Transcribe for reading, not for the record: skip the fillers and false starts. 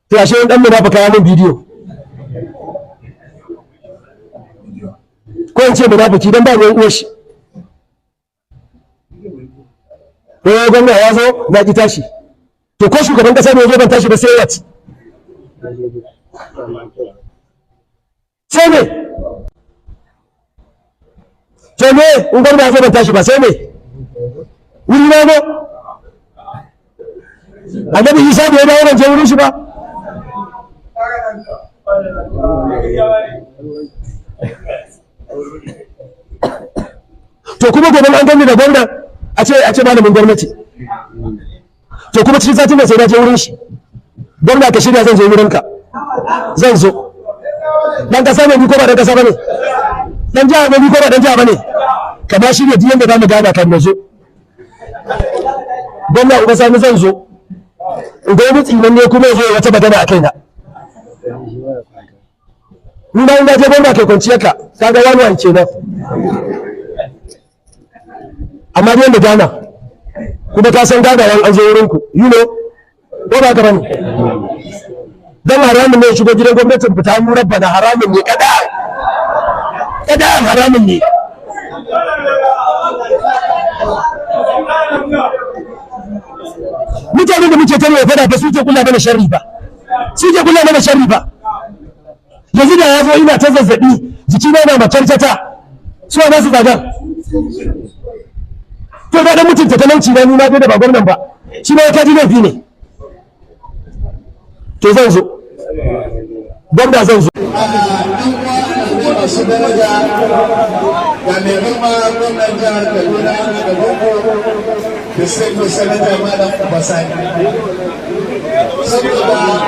to ashe wani dan munafika ya min bidiyo ko in ce munafiki dan ba ruwan uwar shi ko gwamna ya zo na ki tashi to ko shugaban kasa ne zo ban tashi ba sai wat sai ne to me in gwamna ya zo ban tashi ba sai ne wuri na go annabi Isa da ya dawo ban je wurin shi ba to kuma gobe an gani da gwamna a ce malamin gwamnati to kuma cikin satin da sai na je wurin shi gwamna ka shirya zan zo wurin ka zan zo dan kasa ne ko ba dan kasa bane dan jiha ne ko ba dan jiha bane ka ba shirya duk yanda zamu gana kan nazo gwamna uba sani zan zo in ga wani tsinan ne kuma zo wata magana a kaina ni ma ina je gwamna kai kwanciyar ka kaga wani wani kenan amma dai da gana kuma ka san gagawan an zo wurin ku ko ba ka bane dan haramun ne shigo gidan gwamnatin fita mu rabbana haramun ne kada haramun ne mutane da muke tare fada ba su ke kula mana sharri ba yanzu da ya zo ina ta zazzabi jiki na makartata su ba su zaga to da mutunta talauci na nuna da ba gwamnan ba shi ba ka ji laifi ne to zan zo gwamna zan zo masu daraja ga mai girma gwamnan jihar Kaduna da gwamnan da sai ko sanata malam Basani saboda